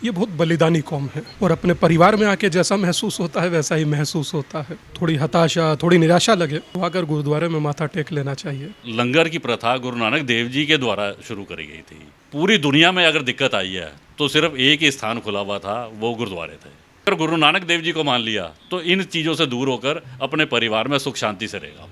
ये बहुत बलिदानी कौम है और अपने परिवार में आके जैसा महसूस होता है वैसा ही महसूस होता है। थोड़ी हताशा, थोड़ी निराशा लगे तो आकर गुरुद्वारे में माथा टेक लेना चाहिए। लंगर की प्रथा गुरु नानक देव जी के द्वारा शुरू करी गई थी। पूरी दुनिया में अगर दिक्कत आई है तो सिर्फ एक ही स्थान खुला हुआ था, वो गुरुद्वारे थे। अगर गुरु नानक देव जी को मान लिया तो इन चीज़ों से दूर होकर अपने परिवार में सुख शांति से रहेगा।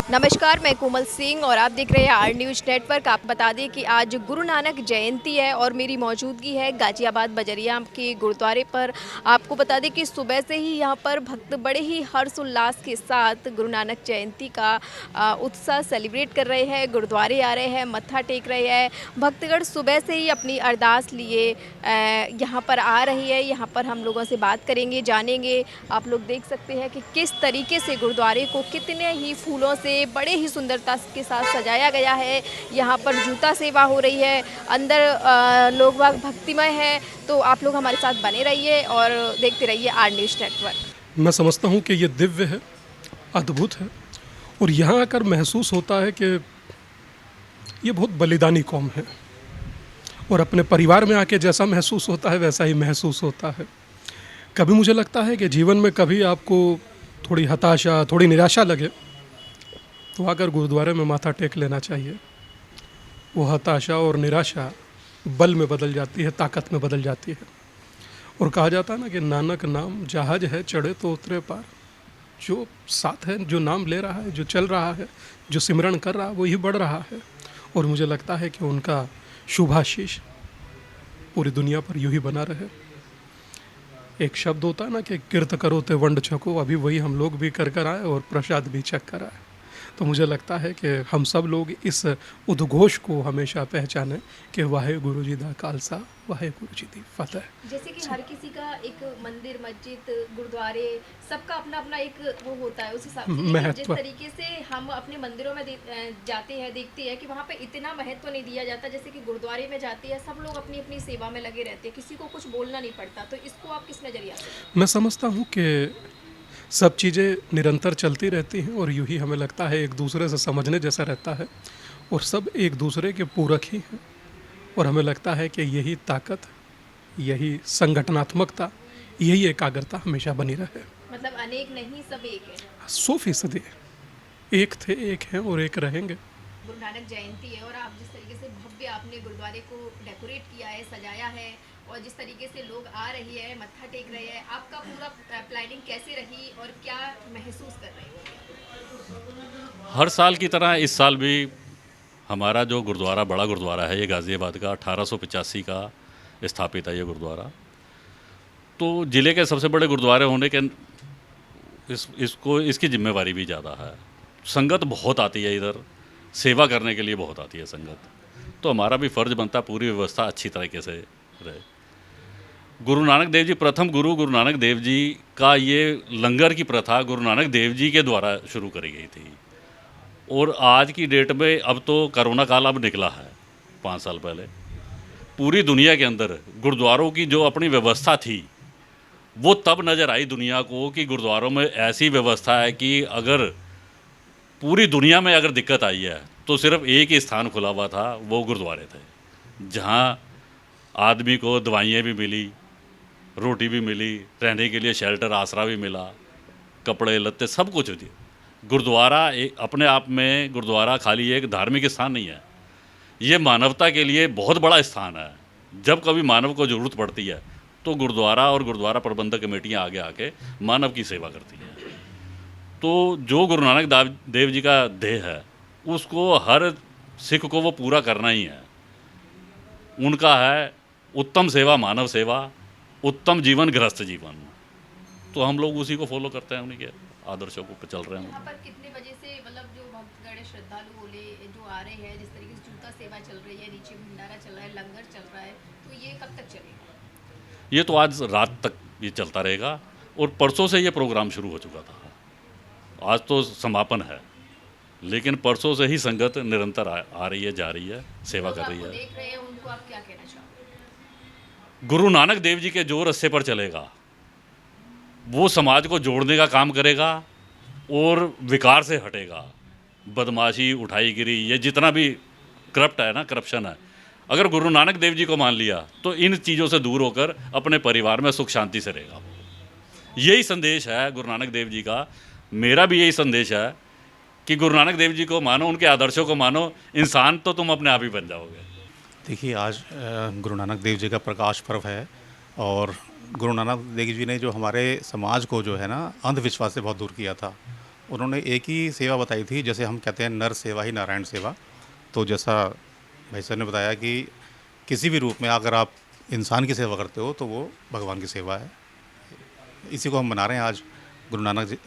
नमस्कार, मैं कोमल सिंह और आप देख रहे हैं आर न्यूज़ नेटवर्क। आप बता दें कि आज गुरु नानक जयंती है और मेरी मौजूदगी है गाजियाबाद बजरिया के गुरुद्वारे पर। आपको बता दें कि सुबह से ही यहाँ पर भक्त बड़े ही हर्ष उल्लास के साथ गुरु नानक जयंती का उत्साह सेलिब्रेट कर रहे हैं। गुरुद्वारे आ रहे हैं, मत्था टेक रहे हैं। भक्तगण सुबह से ही अपनी अरदास लिए यहाँ पर आ रही है। यहाँ पर हम लोगों से बात करेंगे, जानेंगे। आप लोग देख सकते हैं कि किस तरीके से गुरुद्वारे को कितने ही फूलों से बड़े ही सुंदरता के साथ सजाया गया है। यहाँ पर जूता सेवा हो रही है, अंदर लोग बाग भक्तिमय है। तो आप लोग हमारे साथ बने रहिए और देखते रहिए आर न्यूज़ नेटवर्क। मैं समझता हूँ कि ये दिव्य है, अद्भुत है और यहाँ आकर महसूस होता है कि ये बहुत बलिदानी कौम है और अपने परिवार में आके जैसा महसूस होता है वैसा ही महसूस होता है। कभी मुझे लगता है कि जीवन में कभी आपको थोड़ी हताशा, थोड़ी निराशा लगे तो आकर गुरुद्वारे में माथा टेक लेना चाहिए। वो हताशा और निराशा बल में बदल जाती है, ताकत में बदल जाती है। और कहा जाता है ना कि नानक नाम जहाज है, चढ़े तो उतरे पार। जो साथ है, जो नाम ले रहा है, जो चल रहा है, जो सिमरण कर रहा है, वो ही बढ़ रहा है। और मुझे लगता है कि उनका शुभाशीष पूरी दुनिया पर यूँ ही बना रहे। एक शब्द होता है ना कि कीर्त करो ते वंड छको, अभी वही हम लोग भी कर आए और प्रसाद भी छक कर आए। तो मुझे लगता है कि हम सब लोग इस उद्घोष को हमेशा पहचानें कि वाहे गुरु जी दा खालसा, वाहे गुरु जी दी फतेह। जैसे कि हर किसी का एक मंदिर, मस्जिद, गुरुद्वारे, सबका अपना अपना एक वो होता है उस हिसाब से। लेकिन जिस तरीके से हम अपने मंदिरों में जाते हैं, देखते हैं कि वहाँ पे इतना महत्व नहीं दिया जाता। जैसे कि गुरुद्वारे में जाते हैं, सब लोग अपनी अपनी सेवा में लगे रहते हैं, किसी को कुछ बोलना नहीं पड़ता। तो इसको आप किस नज़रिया से? मैं समझता हूँ कि सब चीज़ें निरंतर चलती रहती हैं और यूँ ही हमें लगता है एक दूसरे से समझने जैसा रहता है और सब एक दूसरे के पूरक ही हैं। और हमें लगता है कि यही ताकत, यही संगठनात्मकता, यही एकाग्रता हमेशा बनी रहे। मतलब अनेक नहीं, सब एक है। 100% एक थे, एक हैं और एक रहेंगे। गुरु नानक जयंती है और आप जिस तरीके से भव्य आपने गुरुद्वारे को डेकोरेट किया है, सजाया है और जिस तरीके से लोग आ रही है, मत्था टेक रहे हैं, आपका पूरा प्लानिंग कैसे रही और क्या महसूस कर रहे हैं? हर साल की तरह इस साल भी हमारा जो गुरुद्वारा, बड़ा गुरुद्वारा है, ये गाज़ियाबाद का 1885 का स्थापित है ये गुरुद्वारा। तो ज़िले के सबसे बड़े गुरुद्वारे होने के इसकी जिम्मेवारी भी ज़्यादा है। संगत बहुत आती है इधर, सेवा करने के लिए बहुत आती है संगत। तो हमारा भी फ़र्ज़ बनता है पूरी व्यवस्था अच्छी तरीके से रहे। गुरु नानक देव जी, प्रथम गुरु नानक देव जी का ये लंगर की प्रथा गुरु नानक देव जी के द्वारा शुरू करी गई थी। और आज की डेट में अब तो कोरोना काल अब निकला है, 5 साल पहले पूरी दुनिया के अंदर गुरुद्वारों की जो अपनी व्यवस्था थी वो तब नज़र आई दुनिया को कि गुरुद्वारों में ऐसी व्यवस्था है कि अगर पूरी दुनिया में अगर दिक्कत आई है तो सिर्फ एक ही स्थान खुला हुआ था, वो गुरुद्वारे थे, जहाँ आदमी को दवाइयाँ भी मिली, रोटी भी मिली, रहने के लिए शेल्टर, आसरा भी मिला, कपड़े लत्ते सब कुछ थी। गुरुद्वारा अपने आप में, गुरुद्वारा खाली एक धार्मिक स्थान नहीं है, ये मानवता के लिए बहुत बड़ा स्थान है। जब कभी मानव को ज़रूरत पड़ती है तो गुरुद्वारा और गुरुद्वारा प्रबंधक कमेटियाँ आगे आके मानव की सेवा करती हैं। तो जो गुरु नानक देव जी का ध्येय है उसको हर सिख को वो पूरा करना ही है। उनका है उत्तम सेवा, मानव सेवा, उत्तम जीवन, गृहस्थ जीवन। तो हम लोग उसी को फॉलो करते हैं, उन्हीं के आदर्शों को चल रहे हैं। यहाँ पर कितने बजे से, मतलब जो भक्तगण श्रद्धालु बोले जो आ रहे हैं, जिस तरीके से जूता सेवा चल रही है, नीचे भंडारा चल रहा है, लंगर चल रहा है, तो ये कब तक चलेगा? ये तो आज रात तक ये चलता रहेगा और परसों से ये प्रोग्राम शुरू हो चुका था। आज तो समापन है, लेकिन परसों से ही संगत निरंतर आ रही है, जा रही है, सेवा कर रही है। देख रहे हैं, उनको आप क्या कहना चाहोगे? गुरु नानक देव जी के जो रास्ते पर चलेगा वो समाज को जोड़ने का काम करेगा और विकार से हटेगा। बदमाशी, उठाईगिरी, ये जितना भी करप्ट है ना, करप्शन है, अगर गुरु नानक देव जी को मान लिया तो इन चीज़ों से दूर होकर अपने परिवार में सुख शांति से रहेगा। यही संदेश है गुरु नानक देव जी का। मेरा भी यही संदेश है कि गुरु नानक देव जी को मानो, उनके आदर्शों को मानो, इंसान तो तुम अपने आप ही बन जाओगे। देखिए, आज गुरु नानक देव जी का प्रकाश पर्व है और गुरु नानक देव जी ने जो हमारे समाज को जो है ना अंधविश्वास से बहुत दूर किया था। उन्होंने एक ही सेवा बताई थी, जैसे हम कहते हैं नर सेवा ही नारायण सेवा। तो जैसा भाई साहब ने बताया कि किसी भी रूप में अगर आप इंसान की सेवा करते हो तो वो भगवान की सेवा है। इसी को हम मना रहे हैं आज। गुरु नानक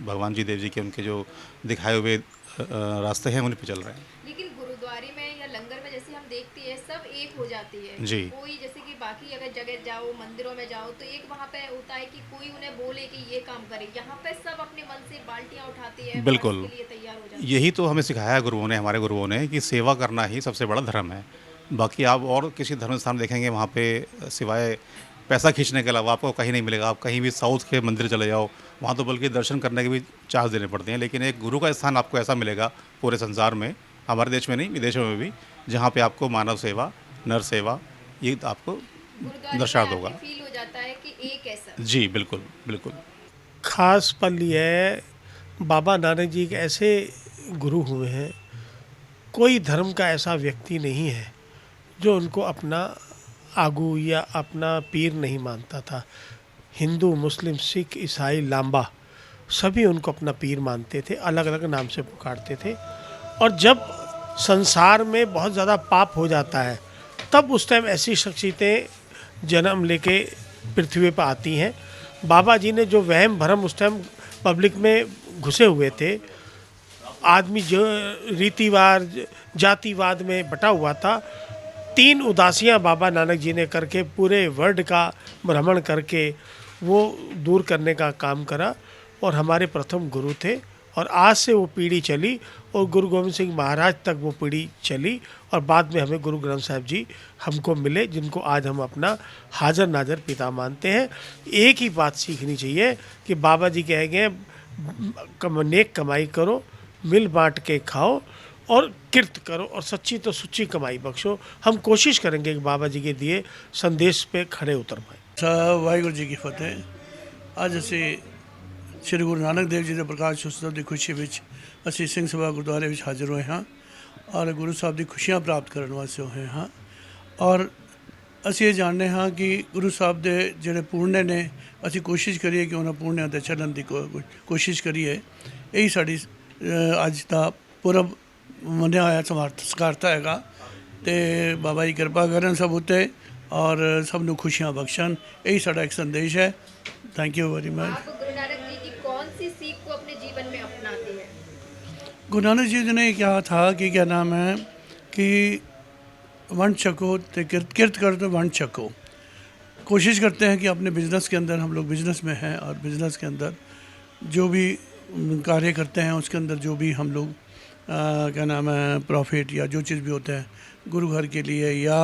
भगवान जी देव जी के उनके जो दिखाए हुए रास्ते हैं उन्हीं पे चल रहे हैं। लेकिन गुरुद्वारे में या लंगर में जैसे हम देखते हैं सब एक हो जाती है जी। कोई जैसे कि बाकी अगर जगह जाओ, मंदिरों में जाओ तो एक वहाँ पे होता है कि कोई उन्हें बोले कि ये काम करे, यहाँ पे सब अपने मन से बाल्टियाँ उठाती है, बिल्कुल। के लिए तैयार हो जाती है। यही तो हमें सिखाया है गुरुओं ने, हमारे गुरुओं ने, कि सेवा करना ही सबसे बड़ा धर्म है। बाकी आप और किसी धर्म स्थान देखेंगे वहाँ पे सिवाय पैसा खींचने के अलावा आपको कहीं नहीं मिलेगा। आप कहीं भी साउथ के मंदिर चले जाओ, वहाँ तो बल्कि दर्शन करने के भी चार्ज देने पड़ते हैं। लेकिन एक गुरु का स्थान आपको ऐसा मिलेगा पूरे संसार में, हमारे देश में नहीं विदेशों में भी, जहाँ पे आपको मानव सेवा, नर सेवा ये आपको दर्शात होगा। फील हो जाता है कि एक ऐसा। जी बिल्कुल बिल्कुल। खास पल ये है, बाबा नानक जी एक ऐसे गुरु हुए हैं, कोई धर्म का ऐसा व्यक्ति नहीं है जो उनको अपना आगू या अपना पीर नहीं मानता था। हिंदू, मुस्लिम, सिख, ईसाई, लांबा सभी उनको अपना पीर मानते थे, अलग अलग नाम से पुकारते थे। और जब संसार में बहुत ज़्यादा पाप हो जाता है तब उस टाइम ऐसी शख्सियतें जन्म लेके पृथ्वी पर आती हैं। बाबा जी ने जो वहम भरम उस टाइम पब्लिक में घुसे हुए थे, आदमी जो रीतिवाद जातिवाद में बटा हुआ था, 3 उदासियाँ बाबा नानक जी ने करके पूरे वर्ल्ड का भ्रमण करके वो दूर करने का काम करा और हमारे प्रथम गुरु थे। और आज से वो पीढ़ी चली और गुरु गोविंद सिंह महाराज तक वो पीढ़ी चली और बाद में हमें गुरु ग्रंथ साहिब जी हमको मिले, जिनको आज हम अपना हाजर नाजर पिता मानते हैं। एक ही बात सीखनी चाहिए कि बाबा जी कह गए नेक कमाई करो, मिल बांट के खाओ और किर्त करो और सच्ची तो सुच्ची कमाई बख्शो। हम कोशिश करेंगे कि बाबा जी के दिए संदेश पे खड़े उतर पाए। वाहिगुरू जी की फतेह। ਅੱਜ ਅਸੀਂ ਸ੍ਰੀ ਗੁਰੂ ਨਾਨਕ ਦੇਵ ਜੀ ਦੇ ਪ੍ਰਕਾਸ਼ ਉਤਸਵ ਦੀ ਖੁਸ਼ੀ ਵਿੱਚ ਅਸੀਂ ਸਿੰਘ ਸਭਾ ਗੁਰਦੁਆਰੇ ਵਿੱਚ ਹਾਜ਼ਰ ਹੋਏ ਹਾਂ ਔਰ ਗੁਰੂ ਸਾਹਿਬ ਦੀ ਖੁਸ਼ੀਆਂ ਪ੍ਰਾਪਤ ਕਰਨ ਵਾਸਤੇ ਹੋਏ ਹਾਂ। ਔਰ ਅਸੀਂ ਇਹ ਜਾਣਦੇ ਹਾਂ ਕਿ ਗੁਰੂ ਸਾਹਿਬ ਦੇ ਜਿਹੜੇ ਪੂਰਨੇ ਨੇ, ਅਸੀਂ ਕੋਸ਼ਿਸ਼ ਕਰੀਏ ਕਿ ਉਹਨਾਂ ਪੂਰਨਿਆਂ 'ਤੇ ਚੱਲਣ ਦੀ ਕੋਸ਼ਿਸ਼ ਕਰੀਏ। ਇਹੀ ਸਾਡੀ ਅੱਜ ਦਾ ਪੁਰਬ ਮੰਨਿਆ ਹੋਇਆ ਸਕਾਰਤਾ ਹੈਗਾ। ਅਤੇ ਬਾਬਾ ਜੀ ਕਿਰਪਾ ਕਰਨ ਸਭ ਉੱਤੇ और सब ਨੂੰ खुशियाँ बख्शन, यही साड़ा एक संदेश है। Thank you very much. आप गुरु नानक जी की कौन सी सीख को अपने जीवन में अपनाते हैं? गुरु नानक जी ने कहा था कि क्या नाम है कि वंड छको तो किरत करो तो वंड छको। कोशिश करते हैं कि अपने बिज़नेस के अंदर, हम लोग बिज़नेस में हैं और बिज़नेस के अंदर जो भी कार्य करते हैं उसके अंदर जो भी हम लोग क्या नाम है प्रॉफिट या जो चीज़ भी होता है गुरु घर के लिए या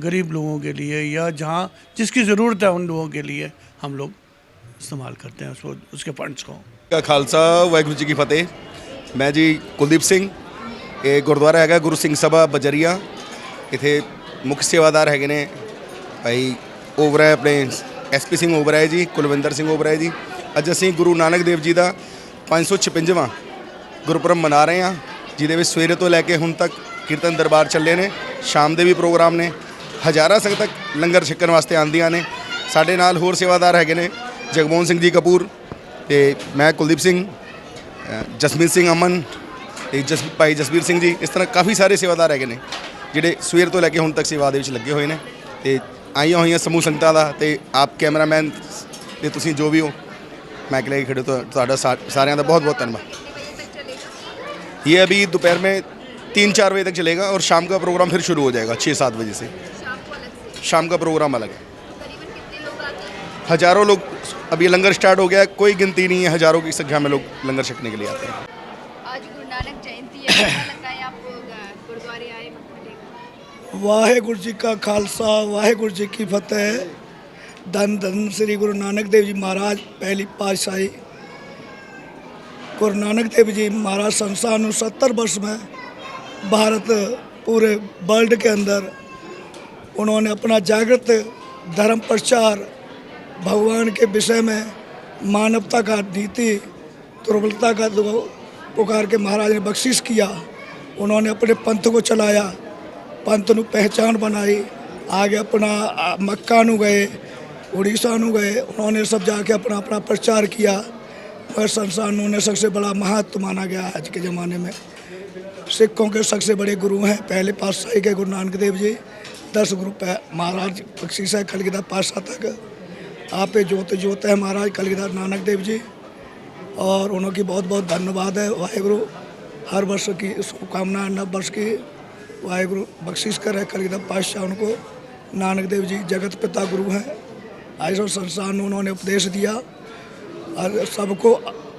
गरीब लोगों के लिए या जहाँ जिसकी ज़रूरत है उन लोगों के लिए हम लोग इस्तेमाल करते हैं उसको, उसके फंड्स को। का खालसा वाहिगुरू जी की फतेह। मैं जी कुलदीप सिंह, ये गुरुद्वारा है गुरु सिंह सभा बजरिया। इत्थे मुख्य सेवादार है ने भाई ओबरा है अपने SP सिंह ओबरा है जी, कुलविंदर सिंह ओबरा है जी। अज असीं गुरु नानक देव जी का 556वां गुरपुरब मना रहे हैं, जिहदे विच सवेरे तो लैके हुण तक कीर्तन दरबार चले ने, शाम के भी प्रोग्राम ने, हज़ारां संगत लंगर छकण वास्ते आंदियां ने। साडे नाल होर सेवादार है ने जगमोहन सिंह जी कपूर ते मैं कुलदीप सिंह, जसमीत सिंह अमन ते भाई जसबीर सिंह जी। इस तरह काफ़ी सारे सेवादार है ने जिहड़े सवेर तो लैके हुण तक सेवा दे विच लगे हुए हैं। ते आईयां होईयां समूह संगतां दा ते आप कैमरामैन ते तुसीं जो भी हो मैक लेके खड़े तो तुहाडा सारिਆਂ ਦਾ बहुत बहुत धन्यवाद। ये अभी दोपहर में 3-4 बजे तक चलेगा और शाम का प्रोग्राम फिर शुरू हो जाएगा 6-7 बजे से। शाम का प्रोग्राम अलग है। करीबन कितने लोग आते हैं? हज़ारों लोग, अब ये लंगर स्टार्ट हो गया है, कोई गिनती नहीं है, हज़ारों की संख्या में लोग लंगर छकने के लिए आते हैं। आज गुरु नानक जयंती है, कैसा लगा है आपको गुरुद्वारे आए मत्था टेकने? वाहेगुरु जी का खालसा, वाहेगुरु जी की फतेह। धन धन श्री गुरु नानक देव जी महाराज पहली पातशाही। गुरु नानक देव जी महाराज संस्थान 70 वर्ष में भारत पूरे वर्ल्ड के अंदर उन्होंने अपना जागृत धर्म प्रचार भगवान के विषय में मानवता का नीति दुर्बलता का पुकार के महाराज ने बख्शिश किया। उन्होंने अपने पंथ को चलाया, पंथ ਨੂੰ पहचान बनाई। आगे अपना मक्का ਨੂੰ गए, उड़ीसा ਨੂੰ गए, उन्होंने सब जाके अपना अपना प्रचार किया। और संसार में उन्हें सबसे बड़ा महत्व माना गया है। आज के ज़माने में सिखों के सबसे बड़े गुरु हैं पहले पातशाही के गुरु नानक देव जी। 10 गुरु महाराज बख्शिश है कलगीधर पातशाह तक। आप जोत जोत है महाराज कलगीधर नानक देव जी, और उनकी बहुत बहुत धन्यवाद है। वाहेगुरु हर वर्ष की शुभकामनाएं, नव वर्ष की वाहेगुरु बख्शिश करे कलगीधर पातशाह उनको। नानक देव जी जगत पिता गुरु हैं। ऐसा संसार में उन्होंने उपदेश दिया और सबको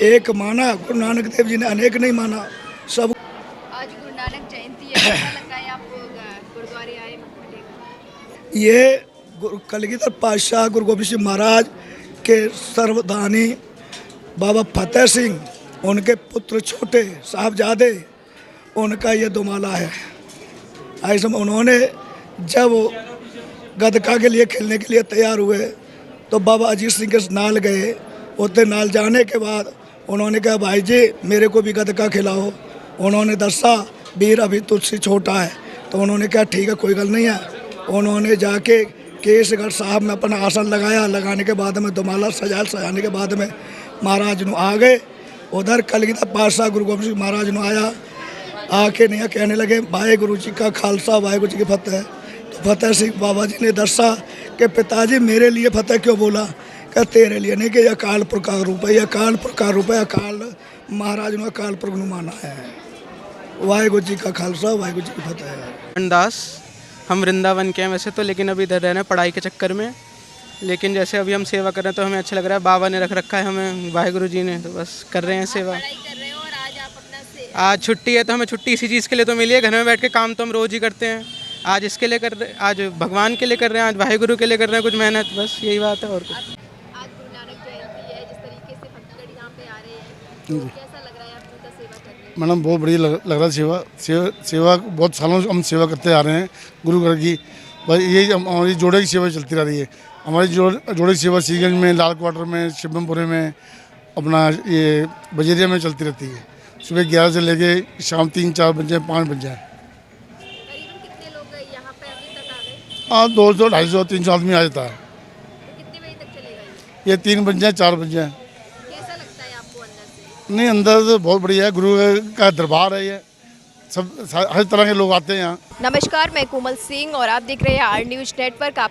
एक माना। गुरु नानक देव जी ने अनेक नहीं माना, सब। आज गुरु नानक जयंती है, कैसा लगता है आपको गुरुद्वारे आए मत्था टेकने? ये कलगीधर पातशाह गुरु गोबिंद सिंह महाराज के सर्वदानी बाबा फतेह सिंह, उनके पुत्र छोटे साहबजादे, उनका ये दुमाला है। ऐसे में उन्होंने जब गदका के लिए खेलने के लिए तैयार हुए तो बाबा अजीत सिंह के नाल गए। उतने नाल जाने के बाद उन्होंने कहा भाई जी मेरे को भी गदका खिलाओ। उन्होंने दसा वीर अभी तुझसे छोटा है, तो उन्होंने कहा ठीक है कोई गल नहीं है। उन्होंने जाके केसगढ़ साहब में अपना आसन लगाया। लगाने के बाद में दुमाला सजाने के बाद में महाराज नु आ गए। उधर कलगीधर पातशाह गुरु गोबिंद सिंह महाराज नु आया, आके नहीं कहने लगे वाहेगुरु जी का खालसा वाहेगुरु जी की फतेह। तो फतेह सिंह बाबा जी ने दसा कि पिताजी मेरे लिए फतेह क्यों बोला? क्या तेरे लिए नहीं कि अकाल पुरख का रूप है, अकाल पुरख का रूप है। अकाल महाराज ने अकाल पुरख नु माना है। वाहेगुरु जी का खालसा वाहेगुरु जी की फतेह। दास हम वृंदावन के हैं वैसे तो, लेकिन अभी इधर रह रहे हैं पढ़ाई के चक्कर में। लेकिन जैसे अभी हम सेवा कर रहे हैं तो हमें अच्छा लग रहा है। बाबा ने रख रखा है हमें, वाहेगुरु जी ने, तो बस कर रहे हैं सेवा। पढ़ाई कर रहे हो और आज आप अपना से आज छुट्टी है तो हमें छुट्टी इसी चीज़ के लिए तो मिली है। घर में बैठ के काम तो हम रोज़ ही करते हैं, आज इसके लिए कर रहे, आज भगवान के लिए कर रहे हैं, आज वाहेगुरु के लिए कर रहे हैं कुछ मेहनत, बस यही बात है और कुछ। आज गुरु नानक जयंती है, जिस तरीके से भक्तगण यहाँ पे आ रहे हैं, तो कैसा लग रहा है आपको उनका सेवा करने? मैडम बहुत बढ़िया लग रहा है। सेवा बहुत सालों से हम सेवा करते आ रहे हैं गुरु घर की। बस यही हमारी जोड़े की सेवा चलती रह रही है। हमारी जोड़े की सेवा सीगंज में, लाल क्वार्टर में, शिवमपुरे में, अपना ये बजेरिया में चलती रहती है। सुबह 11 से लेके शाम 3-4 बजे 5 बजे। करीबन कितने लोग यहाँ पे अभी तक आ गए? हाँ 200, 250, 300 आदमी आ जाता है। तो कितने बजे तक चलेगा ये 3 बजे 4 बजे। कैसा लगता है आपको अंदर से? नहीं अंदर तो बहुत बढ़िया है, गुरु का दरबार है। ये सब हर तरह के लोग आते हैं यहाँ। नमस्कार, मैं कोमल सिंह और आप देख रहे हैं आर न्यूज़ नेटवर्क। आप